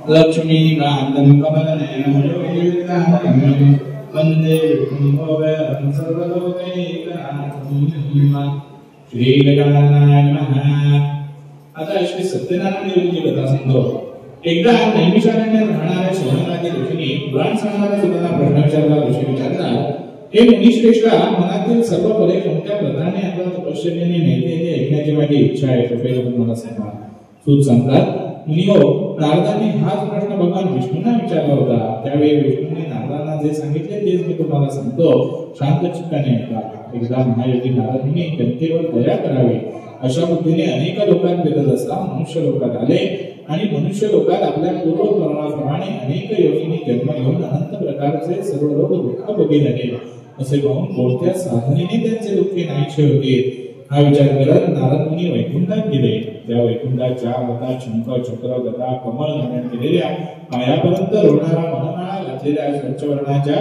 लक्ष्मी कांतं कमलनयनं वंदे विष्णुं सर्वलोकैकनाथं श्री गजाननाय नमः। आता श्री सत्यनारायण देवाची कथा सांगतो। एकदा नैमिषारण्यात राहणाऱ्या सोनकादी ऋषींनी पुराण सांगणाऱ्या सुतांना प्रश्न विचारला। ऋषी विचारतात, हे मुनिश्रेष्ठा, मनातील सर्व बरे कोणत्या प्रकारे आपल्या तपश्चर्येने मिळते ते ऐकण्याची माझी इच्छा आहे, कृपया मला सांगा। सूत सांगतात, मुनियो, नारदांनी हाच प्रश्न भगवान विष्णूंना विचारला होता। त्यावेळी विष्णूंनी नारदांना जे सांगितले तेच मी तुम्हाला सांगतो, शांत चित्ताने ऐका। एकदा महायोगी नारदांनी जनतेवर दया करावी अशा बुद्धीने अनेक लोकांत फिरत असता मनुष्य लोकात आले आणि मनुष्य लोकात आपल्या पूर्वकर्माप्रमाणे अनेक योगिनी जन्म घेऊन अनंत प्रकारचे सर्व लोक दुःख भोगी झाले। असे पाहून कोणत्या साधनेने त्यांचे दुःखे नाहीसे होते हा विचार करत नारद मुनी वैकुंठात गेले। त्या वैकुंठाच्या हातात शंख, चक्र, गदा, कमळ धारण केलेल्या पायापर्यंत रोडणारा मनमाळा घातलेल्या स्वच्छ वर्णाच्या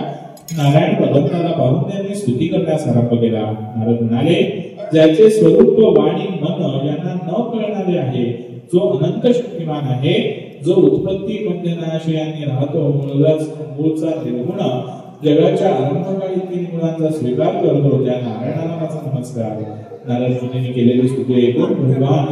नारायण भगवंताला पाहून त्यांनी स्तुती करण्यास आरंभ केला। नारद म्हणाले, ज्याचे स्वरूप वाणी मन यांना न कळणारे आहे, जो अनंत शक्तिमान आहे, जो उत्पत्ती पंचनाशयांनी राहतो, मूळचा निर्गुण, जगाच्या आरंभकाळी 3 गुणांचा स्वीकार करतो, त्या नारायणाला माझा नमस्कार। नारद मुनींनी केलेली स्तुती ऐकून भगवान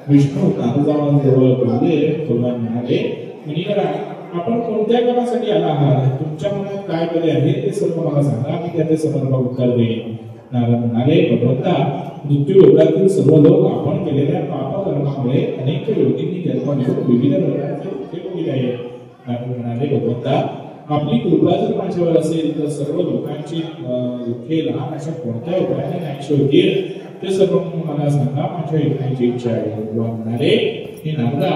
विष्णू नारदांजवळ बोलले। भगवान म्हणाले, मुनिवरा, आपण कोणत्या कामासाठी आला आहात? तुमच्या मनात काय बरे आहे ते सर्व मला सांगा, मी त्याचे समर्पक उत्तर देईन। नारद म्हणाले, भगवंता, मृत्यू लोकातील सर्व लोक आपण केलेल्या पापकर्मामुळे अनेक योगिनी जन्म घेऊन विविध प्रकारचे दुःखे भोगीत आहेत। नारद म्हणाले, भगवंता, आपली कृपा जर माझ्यावर असेल तर सर्व लोकांची दुःखे लहान अशा कोणत्या उपायाने नाहीशी होतील ते सर्व मला सांगा, माझ्या ऐकण्याची इच्छा आहे। भगवान म्हणाले, हे नारदा,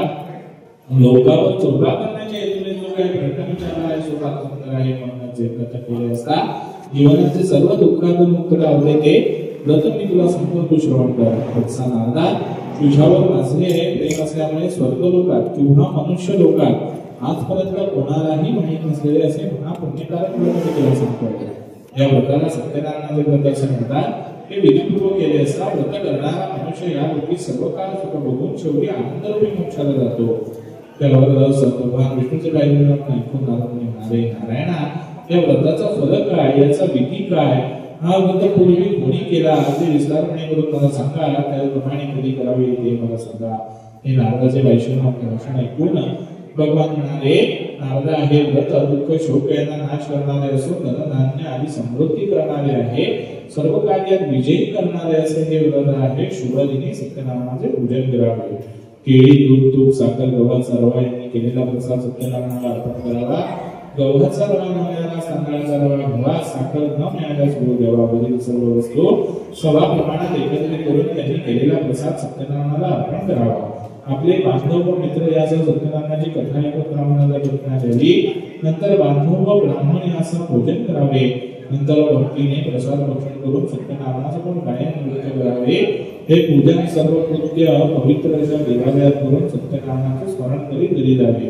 लोकांवर चोरा करण्याच्या हेतूने जो काही प्रश्न विचारला आहे, स्वतः आहे म्हणून जे व्रत केले असता जीवनाचे सर्व दुःखातून मुक्तता होते ते व्रत मी तुला सांगतो, तू श्रवण कर। वत्सा नारदा, तुझ्यावर माझे प्रेम असल्यामुळे स्वर्ग लोकात किंवा मनुष्य लोकात आजपर्यंत कोणालाही माहीत नसलेले असे महापुण्यकारक व्रत मी तुला सांगतो। या व्रताला सत्यनारायणाचे व्रत असे म्हणतात। हे विधिपूर्वक केले असता व्रत करणारा मनुष्य या लोकी सर्व काळ सुख भोगून शेवटी आनंदरूपी मोक्षाला जातो। त्यावर भगवान विष्णूचे काही ऐकून नारद म्हणाले, नारायणा, या व्रताचा फल काय, याचा विधी काय, हा व्रत पूर्वी कोणी केला ते विस्तारपणे करून मला सांगा, त्याप्रमाणे कधी करावे ते मला सांगा। हे नारदाचे वैष्णव भाषण ऐकून भगवान म्हणाले, नारदा, हे व्रत दुःख शोक यांना नाश करणारे असून धनधान्य आदी समृद्धी करणारे आहे, सर्व कार्यात विजयी करणारे असे हे व्रत आहे। शुभदिनी सत्यनारायणाचे पूजन करावे। केळी, दूध, तूप, साखर, गव्हाचा रवा यांनी केलेला प्रसाद सत्यनारायणाला अर्पण करावा। गव्हाचा रवा न मिळाल्यास तांदळाचा रवा घ्यावा, साखर न मिळाल्यास गुळ द्यावा। वरील सर्व वस्तू सवा प्रमाणात एकत्रित करून त्यांनी केलेला प्रसाद सत्यनारायणाला अर्पण करावा। आपले बांधव व मित्र यासह सत्यनारायणाची कथा ऐकत ब्राह्मणाला भेटण्यात यावी। नंतर बांधव व ब्राह्मण यासह भोजन करावे। नंतर भक्तीने प्रसाद भक्षण करून सत्यनारायणाचे पण गायन नृत्य करावे। हे पूजन सर्व कृत्य पवित्र अशा देवालयात करून सत्यनारायणाचे स्मरण करीत घरी जावे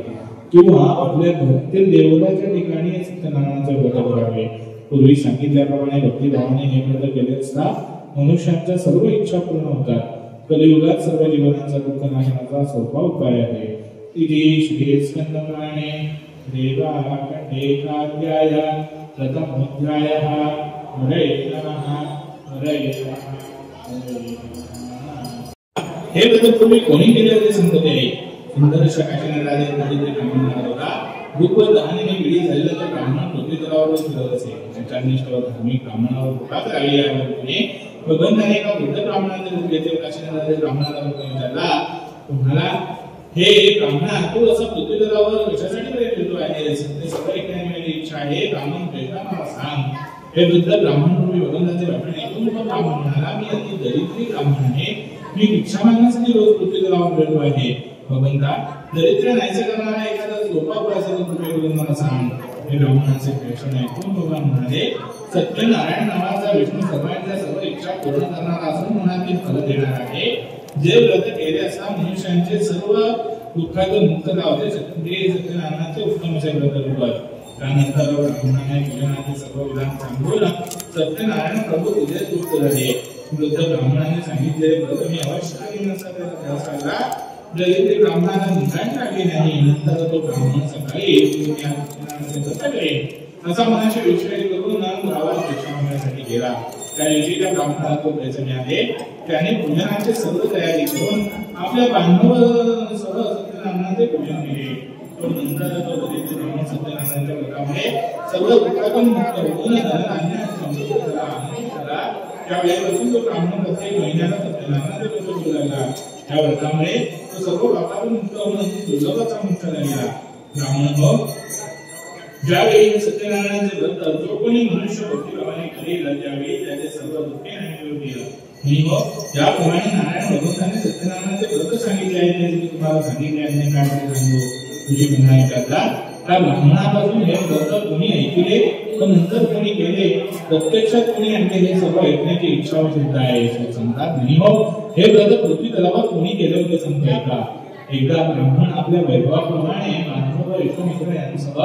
किंवा आपल्या घरातील देवताच्या ठिकाणी सत्यनारायणाचे व्रत करावे। पूर्वी सांगितल्याप्रमाणे भक्तिभावाने हे व्रत केले असता मनुष्यांच्या सर्व इच्छा पूर्ण होतात। कलियुगात सर्व जीवनाचा दुःख नाशनाचा सोपा उपाय आहे। इति श्री स्कंदपुराणे देवाखंडेकाध्याय प्रथमोऽध्यायः। हरे नमः, हरे नमः, हरे नमः। हे व्रत पूर्वी कोणी केले होते सांगते। सुंदर शकाशीने राजे ब्राह्मण होता। भूक व तहानेने वेळी झालेला त्या ब्राह्मण पृथ्वीतलावर फिरत असे। एकानिष्ठ धार्मिक ब्राह्मणावर कृपाच राहिली आहे। भगवंताने एका वृद्ध ब्राह्मणाचे रूप घेतले। शकाशीने राजे ब्राह्मणाला विचारला, तुम्हाला हे ब्राह्मणा, तू असं पृथ्वीतलावर कशासाठी फिरतो आहे? ते सगळं ऐकण्याची माझी इच्छा आहे। ब्राह्मण भेटला मला सांग। हे वृद्ध ब्राह्मण रूपी भगवंताचे भाषण ऐकून तो ब्राह्मण म्हणाला, मी अति दरिद्री ब्राह्मण आहे। मी भिक्षा मागण्यासाठी रोज पृथ्वीतलावर फिरतो आहे। भगवंता, दरिद्र नाहीसे करणारा एखादा सोपा उपाय असेल तर करून मला सांग। हे ब्राह्मणाचे भाषण ऐकून भगवान म्हणाले, सत्यनारायण नावाचा विष्णू सर्वांच्या सर्व इच्छा पूर्ण करणारा असून मनातील फल देणार आहे। जे व्रत केले असता मनुष्यांचे सर्व दुःखातून मुक्तता होते, ते सत्यनारायणाचे उत्तम असे व्रत रूप। त्यानंतर ब्राह्मणाने पूजनाचे सर्व विधान सांगून सत्यनारायण प्रभू तिथे तृप्त झाले. वृद्ध ब्राह्मणाने सांगितले, व्रत मी अवश्य केले नसता जरी ते ब्राह्मणाला निघायला लागले नाही. नंतर तो ब्राह्मण सकाळी असा मनाशी विचार करून गावात भिक्षा मागण्यासाठी गेला. त्या दिवशी त्या ब्राह्मणाला तो पैसे मिळाले. त्याने पूजनाची सर्व तयारी करून आपल्या बांधवासह सत्यनारायणाचे पूजन केले. नंतर तो दरिद्र ब्राह्मण सत्यनारायणाच्या व्रतामुळे सर्व दुःखातून मुक्त होऊन धनधान्य आणि समृद्ध झाला, आनंदित झाला. त्यावेळेपासून तो ब्राह्मण प्रत्येक महिन्याला सत्यनारायणाचे व्रत करू लागला. त्या व्रतामुळे तो सर्व पापातून मुक्त होऊन दुर्लभाचा मुक्त झाला. ब्राह्मण ज्यावेळी सत्यनारायणाचे व्रत जो कोणी मनुष्य भक्तिभावाने करेल त्यावेळी त्याचे सर्व दुःखे नाहीसे होतील. ज्याप्रमाणे नारायण भगवंताने सत्यनारायणाचे व्रत सांगितले आहे ते मी तुम्हाला सांगितले आहे. काय सांगू तुझी म्हणाय करता त्या ब्राह्मणापासून हे व्रत कोणी ऐकले पण नंतर कोणी केले प्रत्यक्षात कोणी आणले हे सर्व ऐकण्याची इच्छा सिद्ध आहे. समजा नाही हो हे व्रत पृथ्वी तलावात कोणी केले होते सांगताय का? एकदा ब्राह्मण आपल्या वैभवाप्रमाणे मानव यशोमित्र यांसह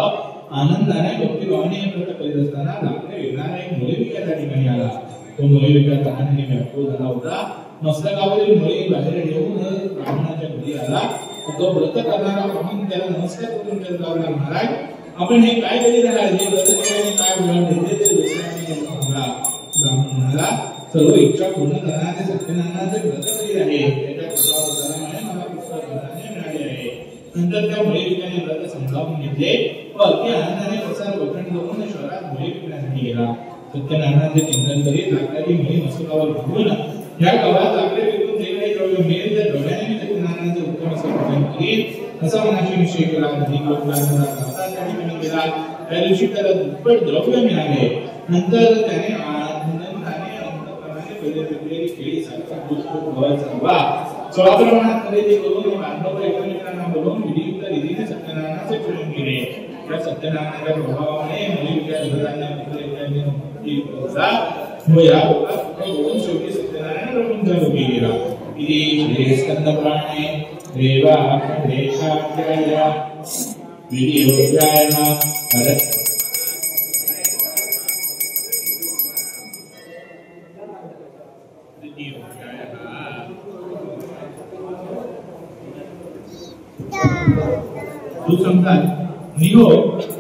आनंदाने भक्तिभावाने व्रत करीत असताना लाकडे विकणारा एक मुळे विक्या त्या ठिकाणी आला. तो मुळे विक्या तहाने व्याकुळ झाला होता. मस्तकावरील मुळे बाहेर ठेवून ब्राह्मणाच्या घरी आला. तो व्रत करणारा ब्राह्मण त्याला नमस्कार करून त्याला महाराज आपण हे काय करीत आहात? हे व्रत केल्याने काय मिळाले ते दुसऱ्याने ब्राह्मण म्हणाला, सर्व इच्छा पूर्ण करणारे सत्यनारायणाचे व्रत करीत आहे. त्याच्या कृपावतारामुळे मला पुस्तक मिळाले आहे. नंतर त्या मुळे विक्याने व्रत समजावून घेतले व अति आनंदाने प्रसार वचन करून शहरात मुळे विकण्यासाठी गेला. सत्यनारायणाचे चिंतन करीत लाकडाची मुळे मस्तकावर घेऊन या गावात लाकडे विकून जे काही द्रव्य मिळेल त्या द्रव्याने मी सत्यनारायणाचे उत्तम असं पूजन करीन असा मनाशी निश्चय केला. त्या ठिकाणी गेला. त्या दिवशी त्याला दुप्पट द्रव्य मिळाले. नंतर त्याने आनंदाने अंतःकरणाने वेगवेगळी केळी साखर दूध सर्वा सोळा प्रमाणात खरेदी करून बांधव एकमेकांना बोलवून विधियुक्त रीतीने सत्यनारायणाचे पूजन केले. त्या सत्यनारायणाच्या प्रभावाने मुलीच्या शेवटी सत्यनारायण प्रभूंचा लोकी गेला. स्कंदपुराणे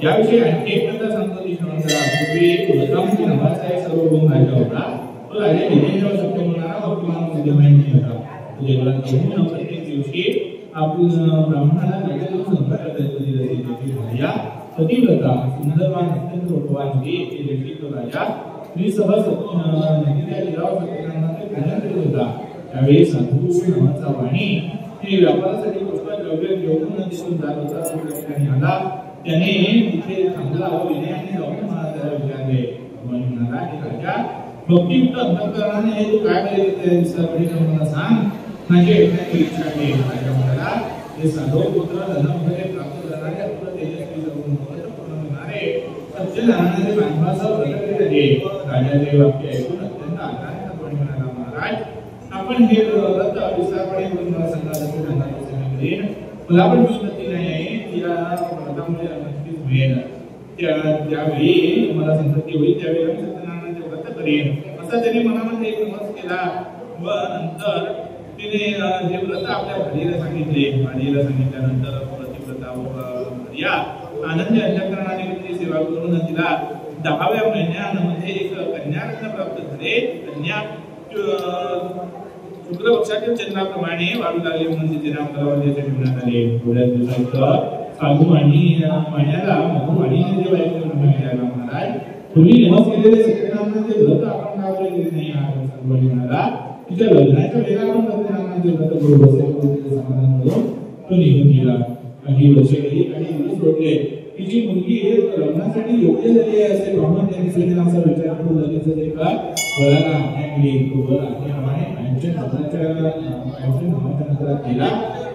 याविषयी आणखी एक कथा सांगतो. ती पूर्वी गौतमजी नावाचा एक सर्वभूम राजा होता. तो राजा जितेंद्र सत्य म्हणणारा भक्तिमान बुद्धिमान होता. प्रत्येक दिवशी आपण ब्राह्मणाला वेगळ्या संकटात पतिव्रता सुंदरवान अत्यंत रूपवान होती. तो राजा स्त्रीसह सत्यनारायणाचे पूजन करीत होता. त्यावेळी साधू नावाचा वाणी हे व्यापारासाठी पुष्कळ द्रव्य घेऊन तिथून जात होता. आला त्याने तिथे थांबला व विनयाने जाऊन महाराजाला विचारले. म्हणाला की राजा भक्तियुक्त अंतःकरणाने तू काय करीत मला सांग. माझी ऐकण्याची इच्छा आहे. राजा म्हणाला हे साधो पुत्र धन वगैरे प्राप्त करणारे आपलं तेजस्वी जाऊन पूर्ण होणारे सत्यनारायणाचे बांधवासह व्रत करीत आहे. राजाचे वाक्य ऐकून अत्यंत आदराने म्हणाला, महाराज आपण हे व्रत विस्तारपणे करून मला सांगा. मला पण विश्वासी नाही आहे. या व्रतामुळे नक्कीच मिळेल. त्यावेळी मला संतती होईल त्यावेळी मी सत्यनारायणाचे व्रत करेन असा त्याने मनामध्ये एक समज केला. व नंतर तिने हे व्रत आपल्या भाडीला सांगितले. भाडीला सांगितल्यानंतर पतिव्रता या आनंदी अंतःकरणाने तिची सेवा करून तिला 10व्या महिन्यामध्ये एक कन्यारत्न प्राप्त झाले. कन्या शुक्ल पक्षातील चंद्राप्रमाणे वाढू लागले म्हणून तिचे नाव कलावतीचे ठेवण्यात आले. थोड्या दिवसानंतर साधू आणि महिन्याला मधू आणि मिळाला. महाराज तुम्ही नमस केलेले सत्यनारायणाचे व्रत आपण का केले नाही? साधू म्हणाला तिच्या लग्नाच्या वेळेला आपण सत्यनारायणाचे व्रत करू बसे समाधान करून तो निघून गेला. काही वर्षे गेली आणि दिवस सोडले. तिची मुलगी लग्नासाठी योग्य झाली आहे असे ब्राह्मण त्यांनी सत्यनारायणाचा विचार करून लगेच एका वराला आज्ञा केली. तो वर आज्ञेप्रमाणे नावाच्या नगरात गेला.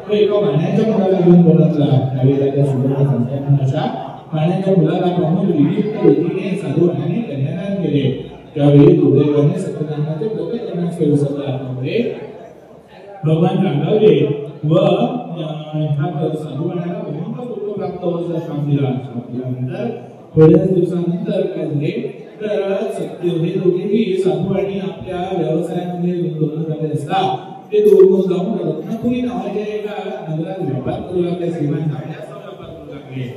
तो एका वाण्याच्या मुलाला घेऊन बोलतला. त्यावेळेला त्या सुवर्ण संतानाच्या वाण्याच्या मुलाला पाहून विधियुक्त रीतीने साधू वाण्याने कन्यादान केले. त्यावेळी दुर्दैवाने सत्यनारायणाचे व्रत करण्यास विसरल्यामुळे भगवान रागावले व साधू वाण्याला भयंकर दुःख प्राप्त होण्याचा शाप दिला. शाप दिल्यानंतर थोड्याच दिवसानंतर काय झाले तर सत्य हे दोघेही साधू आणि आपल्या व्यवसायामध्ये गुंतवणूक झाले असता ते दोघं जाऊन रत्नापुरी नावाच्या एका नगरात व्यापार करू लागले. श्रीमान धान्याचा व्यापार करू लागले.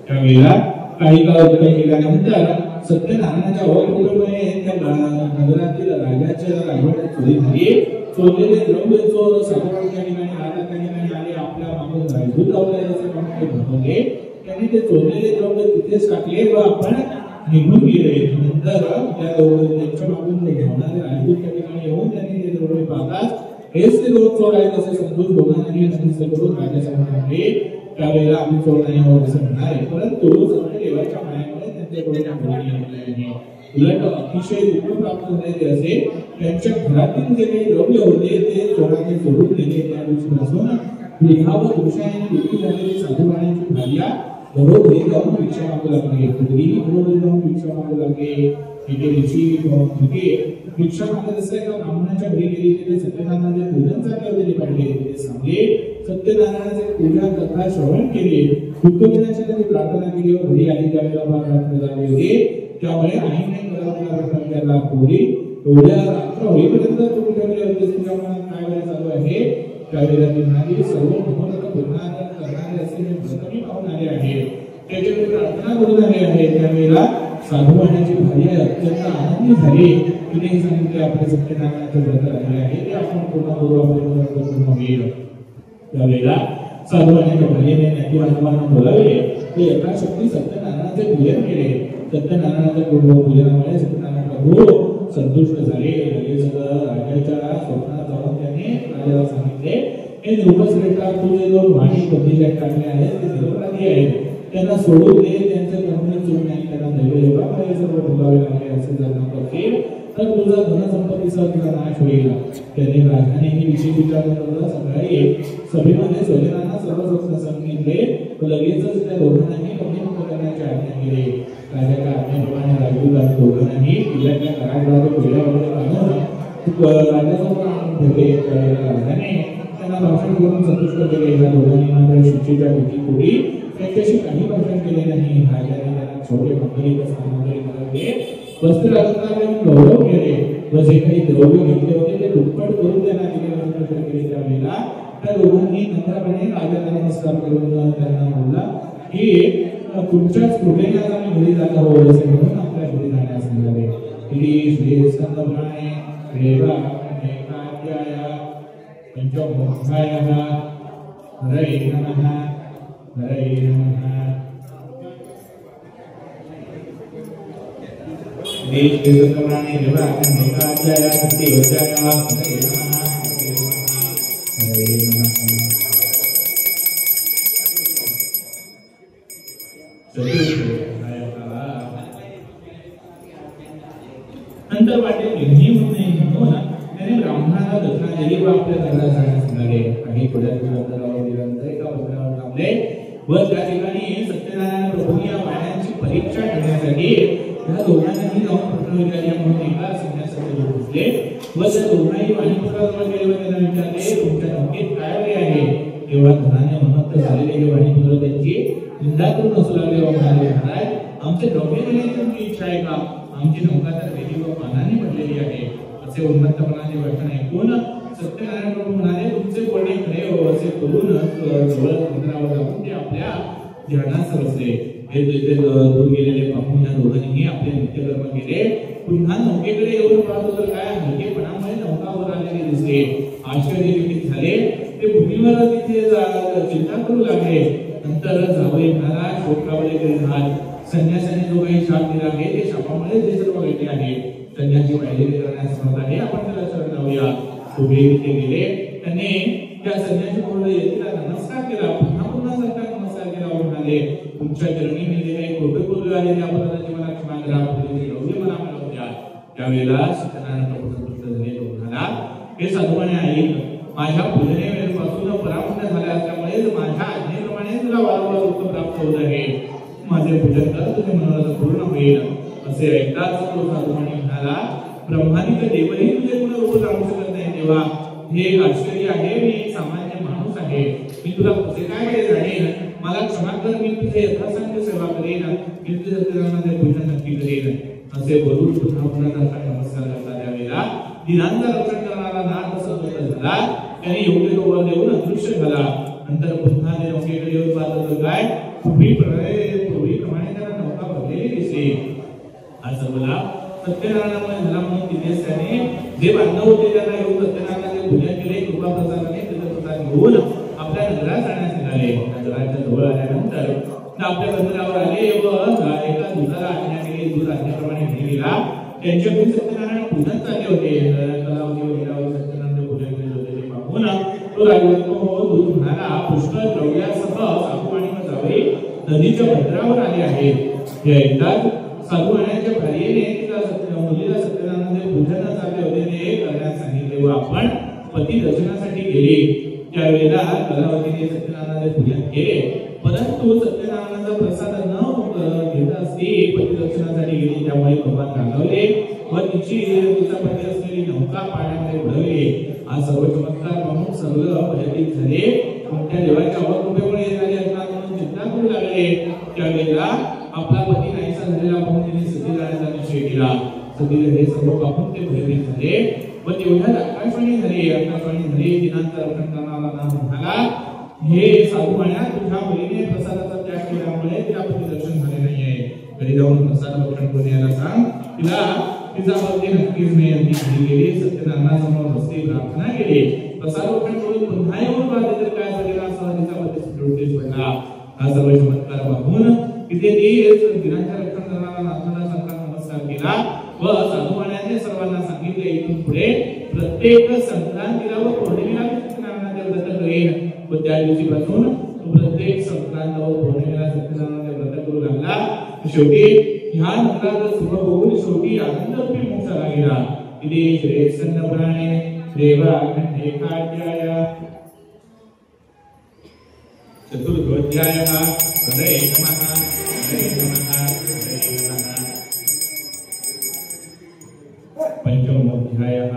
त्यावेळेला काही काळ अतिक्रम केल्यानंतर सत्यनारायणाच्या अवकृपेने त्या नगरातील राजाच्या राजवाड्यात चोरी झाली. चोरलेले द्रव्य चोर साधूच्या ठिकाणी राजा त्या ठिकाणी आले. आपल्या मागून राजदूत लावले असे म्हणून भरवले. त्यांनी ते चोरलेले द्रव्य तिथेच टाकले व आपण निघून गेले. नंतर त्या त्यांच्या मागून धावणारे राजदूत त्या ठिकाणी येऊन त्यांनी ते द्रव्य पाहतात हेच ते दोन चोर आहेत असे समजून दोघांनाही नमस्कार करून राजासमोर आणले. त्यावेळेला आम्ही चोर नाही आहोत असे म्हणाले. परंतु सगळे देवाच्या मायामुळे त्यांच्याकडून आहे. उलट अतिशय दुःख प्राप्त झालेले असे त्यांच्या घरातील जे काही द्रव्य होते ते चोराने चोरून नेले. त्या दिवशीपासून लिहावं दोषाने दुःखी झालेली साधूबाईंची भार्या घरोघरी जाऊन भिक्षा मागू लागली. कधीही घरोघरी जाऊन भिक्षा मागू लागले. एके दिवशी भिक्षा मागत असते एका ब्राह्मणाच्या घरी गेली. तिथे सत्यनारायणाचे पूजन चालले होते. पाहिले तिथे सांगले सत्यनारायणाचे पूजा कथा श्रवण केले. दुःख विनाशाची प्रार्थना केली व घरी आली. त्यावेळेला प्रार्थना झाली होती. त्यामुळे आईने घराला पोरी एवढ्या रात्र होईपर्यंत तू कुठे गेले होतेस? तुझ्या मनात काय वेळ चालू आहे? त्यावेळेला ती म्हणाली सर्व मनोरथ करणारे असे मी प्रथमी पाहून आले आहे. त्याच्याकडे प्रार्थना करून आले आहे. त्यावेळेला साधूबाईंची भार्या अत्यंत आनंदी झाली. तिने सांगितले आपले सत्यनारायणाचे व्रत आले आहे ते आपण पूर्ण करू. पूर्ण होईल. त्यावेळेला साधूबाईंच्या भार्येने नातेवाईकांना बोलावले. ते यथाशक्ती सत्यनारायणाचे पूजन केले. सत्यनारायणाच्या पूजनामुळे सत्यनारायण प्रभू संतुष्ट झाले. लगेच राजाच्या स्वप्नात जाऊन त्याने राजाला सांगितले हे नृपश्रेष्ठा तू जे दोन वाणी बंदीला टाकले आहेत ते निरपराधी आहेत. त्यांना सोडून दे. त्यांचे कर्म चूक नाही. त्यांना दैवयोगामुळे सर्व भोगावे लागले असे जर नसेल तर तुझा धनसंपत्तीचा तुझा नाश होईल. त्याने राजाने ही विषय विचारला. सकाळी सभेमध्ये स्वजनांना सर्व स्वप्न सांगितले व लगेचच त्या दोघांनाही कमी करण्याची आज्ञा केली. राजाच्या आज्ञेप्रमाणे राजदूत दोघांनाही किल्ल्याच्या कारागृहात पहिल्या वगैरे बांधून राजासमोर आणून ठेवले. राजाने त्यांना भाषण करून संतुष्ट केले. या दोघांनी मात्र शिक्षेच्या भीतीपोटी त्यांच्याशी काही भाषण केले नाही. राजाने त्यांना छोटे मंडळी सामग्री मिळवले. वस्त्र अलंकार गौरव केले व जे काही द्रव्य घेतले होते ते दुप्पट करून त्यांना दिले केले. त्यावेळेला त्या दोघांनी नम्रपणे राजाला नमस्कार करून त्यांना बोलला की तुमच्याच कृपेने आम्ही घरी जात आहोत असे म्हणून आपल्या घरी जाण्यास निघाले. श्री स्कंदपुराणे देवा एकाध्याय पंचमोध्यायः हरये नमः हरये नमः. श्री स्कंदपुराणे देवा एकाध्याय पंचमोध्यायः हरये नमः हरये नमः. नंतर वाटेल निघणी होत नाही म्हणून त्याने ब्राह्मणाला दक्षिणा दिली व आपल्या घरात जाण्यास निघाले. काही थोड्या दिवसानंतर एका बंगल्यावर थांबले व त्या ठिकाणी सत्यनारायण प्रभू या वाण्यांची परीक्षा घेण्यासाठी त्या दोघांनाही जाऊन प्रश्न विचारले म्हणून एका संन्यासाचे लोक दिसले व त्या दोघांनी वाणीपुत्राजवळ गेले व त्यांना विचारले तुमच्या नौकेत काय वेळ आहे? तेव्हा धनाने उन्मत्त झालेले हे वाणीपुत्र त्यांची निंदा करून असू लागले व म्हणाले महाराज आमचे डोके घेण्याची तुमची इच्छा आहे का? आमची नौका तर वेदी व पानाने भरलेली आहे. असे उन्मत्तपणाचे वचन ऐकून सत्यनारायण प्रभू म्हणाले तुमचे बोलणे खरे हो असे करून समुद्रावर जाऊन ते आपल्या ध्यानात बसले. हे दूर गेलेले पाहून या दोघांनीही आपले नित्यकर्म केले. पुन्हा नौकेकडे येऊन पाहतो तर काय हलकेपणामुळे नौका वर आलेली दिसते. आश्चर्यचकित झाले. ते भूमीवर तिथे चिंता करू लागले. नंतर जावई म्हणाला शोकावले तरी हात संन्यासाने जो काही शाप दिला आहे ते शापामुळे जे सर्व घडले आहे. संन्यासी पाहिलेले करण्यास म्हणत आहे आपण त्याला शरण लावूया. पुढे तिथे गेले. त्यांनी त्या संन्यासी पुढे येतीला नमस्कार केला. पुन्हा नमस्कार केला व म्हणाले तुमच्या चरणी मी जे काही कृपे बोललो आहे त्या अपराधाची मला क्षमा करा. पुढे मला मिळवून द्या. त्यावेळेला सत्यनारायण प्रभू संतुष्ट झाले. तो म्हणाला हे साधूपणे ऐक माझ्या पूजने वेळेपासून पराभूत झाल्या असल्यामुळे माझ्या आज्ञेप्रमाणे तुला वारंवार उत्तर प्राप्त होत आहे. माझे पूजन कर तुझे मनोरथ पूर्ण होईल. असे ऐकताच तो साधूपणे म्हणाला ब्रह्मादिक देवही तुझे गुण रूप जाणू शकत नाही. तेव्हा हे एक आश्चर्य आहे. मी एक सामान्य माणूस आहे. मी तुला कसे काय केले जाणेन, मला क्षमा कर, मी तुझे यथासांग सेवा करेन, मी तुझ्या सत्यनारायणाचे पूजन नक्की करेन असे बोलून पुन्हा पुन्हा त्यांना नमस्कार करता त्यावेळेला दिनांचा रक्षण करणारा नाथ सतत झाला. त्याने योग्य तो वर देऊन अदृश्य झाला. नंतर पुन्हा ते नौकेकडे येऊन पाहत काय पूर्वीप्रमाणे त्याला नौका भरलेली दिसली. असं बोला सत्यनारायणामुळे झाला म्हणून तिथेच त्याने जे बांधव होते त्यांना येऊन सत्यनारायणाचे पूजन केले. कृपा प्रसादाने प्रसाद घेऊन आपल्या नगरात जाण्यास निघाले. नगराच्या जवळ आल्यानंतर आपल्या बंदरावर आले व एका दूताला आज्ञा केली. दूत आज्ञेप्रमाणे घरी गेला. त्यांच्याकडून सत्यनारायण पूजन चालले होते. तलावावर सत्यनारायण पूजन केले होते ते पाहून तो दूत म्हणाला, पुष्कळ द्रव्यासह साधू आणि जावई नदीच्या बंदरावर आले आहेत. एकदाच साधू आणि भार्येने मुलीला सत्यनारायणाचे पूजन चालले होते ते करण्यास सांगितले व आपण पती दर्शनासाठी गेले. त्यावेळेला कलावतीने सत्यनारायणाचे पूजन केले. परंतु सत्यनारायणाचा प्रसाद न घेता ती पती दर्शनासाठी गेली. त्यामुळे भगवान रागावले व तिचा पती असलेली नौका पाण्यामध्ये बुडवली. हा सर्व चमत्कार पाहून सर्व भयभीत झाले. त्या देवाच्या अवकृपेमुळे झाले असणार म्हणून चिंता करू लागले. त्यावेळेला आपला पती नाहीसा झालेला पाहून त्यांनी सती जाण्याचा निश्चय केला. सतीला हे सर्व पाहून ते भयभीत झाले व तेवढ्यात आकाशवाणी झाली. दिनांतर रक्षण करणारा नाथ म्हणाला, हे साधू म्हणा, तुझ्या मुलीने प्रसादाचा त्याग केल्यामुळे तिला पती दर्शन झाले नाहीये. घरी जाऊन प्रसाद भक्षण करून यायला सांग. तिचा पती नक्कीच मिळेल. ती घरी गेली. सत्यनारायणासमोर बसली, प्रार्थना केली. प्रसाद भक्षण करून पुन्हा येऊन पाहते तर काय झालेला असं तिचा पती सुटकेस पडला. हा सर्व चमत्कार पाहून तिथे ती दिनांच्या रक्षण करणारा नाथाला सारखा नमस्कार केला व साधूमान्याने सर्वांना सांगितले, इथून पुढे प्रत्येक संक्रांतीला व पौर्णिमेला सत्यनारायणाचे व्रत करेन. व त्या दिवशीपासून प्रत्येक संक्रांत व पौर्णिमेला सत्यनारायणाचे व्रत करू लागला. शेवटी ह्या नंतराचा शुभ होऊन शेवटी आनंदरूपी मोक्षाला गेला. इति श्री स्कंदपुराणे देवाखंडे कात्याय चतुर्थोऽध्यायः. हरे नमः हरे नमः हरे नमः. पंचमोऽध्यायः.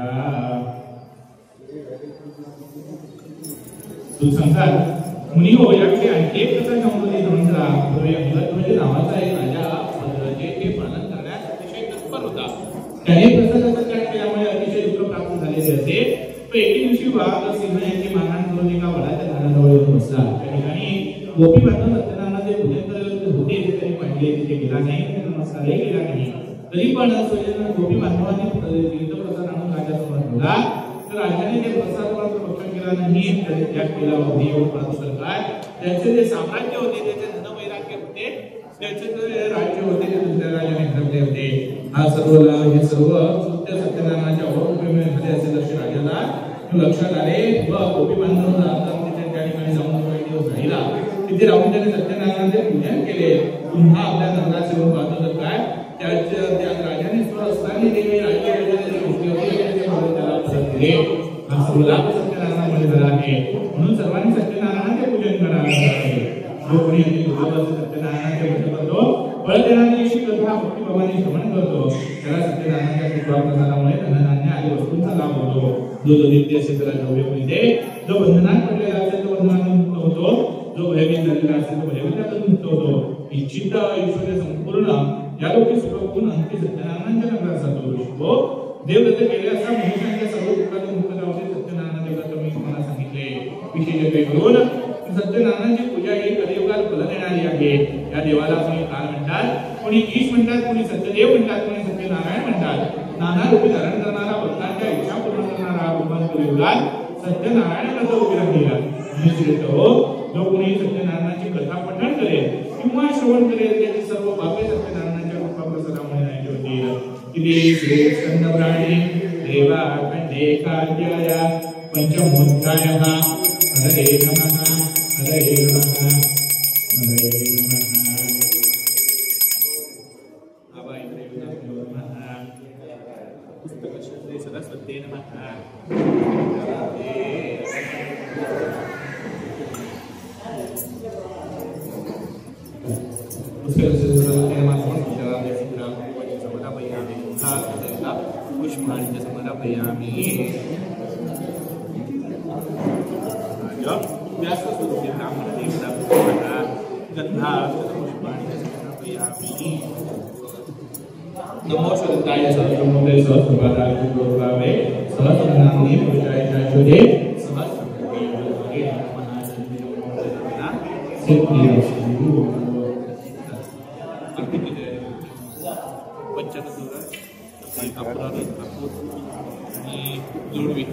तू सांगतात मुनी हो, याकडे आणखी एक कथा सांगतो. म्हणता म्हणजे नावाचा एक राजा ते पालन करण्यास अतिशय तत्पर होता. त्याने प्रसादाचा त्याग केल्यामुळे अतिशय दुःख प्राप्त झालेले असे. तो एके दिवशी वाघ सिंह यांची मारहाण करून एका वडाच्या झाडाजवळ येऊन बसला. त्या ठिकाणी गोपी बांधव सत्यनारायणाचे पूजन करत होते. त्यांनी पाहिले, तिथे गेला नाही, नमस्कारही केला नाही. तरी पण गोपी बांधवांनी तीर्थप्रसाद आणून राजासमोर ठेवला. तर राजाने ते प्रसादाचं भक्षण केला नाही. त्याने त्याग केला. काय त्याचे जे साम्राज्य होते, त्याचे धनवैराग्य होते, त्याचे जे राज्य होते ते दुसऱ्या राजाने ठरले होते. हा हे सर्व सत्य सत्यनारायणाच्या अवकृपेमुळे झाले असे लक्ष राजाला लक्षात आले व गोपी बांधव त्या ठिकाणी जाऊन काही दिवस राहिला. तिथे राहून त्याने सत्यनारायणाचे पूजन केले. पुन्हा आपल्या नगरात येऊन पाहतो तर काय त्या राजाने स्वस्तांनी देवी राज्य घेतली होती त्याला परत दिले. हा सर्व लाभ सत्यनारायणामुळे झाला आहे. म्हणून सर्वांनी सत्यनारायणाचे पूजन करावे. जो कोणी सत्यनारायणाचे पूजन करतो, फळदेणारी कथा भक्तिभावाने श्रवण करतो, त्याला सत्यनारायणाच्या कृपा प्रसादामुळे धनधान्य आदी वस्तूंचा लाभ होतो. जो नित्य असेल त्याला द्रव्य मिळते. जो बंधनात पडलेला असेल तो बंधनातून मुक्त होतो. जो भयभीत झालेला असेल तो भयभीतातून मुक्त होतो. इच्छित ऐश्वर्य संपूर्ण या लोकी सुख होऊन अंती सत्यनारायणाच्या नगरात जातो. देवव्रत केले असता मनुष्यांच्या सर्व दुःखातून मुक्त होते. सत्यनारायणाचे व्रत मी तुम्हाला सांगितले. विशेष करून सत्यनारायणाची पूजा ही कलियुगात फल देणारी आहे. या देवाला कोणी काल म्हणतात, कोणी ईश म्हणतात, कोणी सत्यदेव म्हणतात, कोणी सत्यनारायण म्हणतात. नाना रूपी धारण करणारा, भक्तांच्या इच्छा पूर्ण करणारा भगवान कलियुगात सत्यनारायण व्रत उभे राहिला. जो कोणी सत्यनारायणाची कथा पठण करेल किंवा श्रवण करेल त्याची सर्व पापे सत्यनारायणाच्या कृपा प्रसादामुळे नाहीशी होतील. इति श्री स्कंदपुराणे देवाखंडे कात्याय पंचमोऽध्यायः. हरे नमः हरे नमः हरे नमः. पुस्तकश्री सरस्वती नमः. पुष्पाणि समर्पयामि. व्यास स्थापयामि। नमो शुद्धाय सहस्रमूर्ते सहस्रपादाय गुरुभावे सहस्रनाम्ने पुरुषाय शाश्वते सहस्रनामे सिद्धिरस्तु। पंचतत्व आणि जुळवी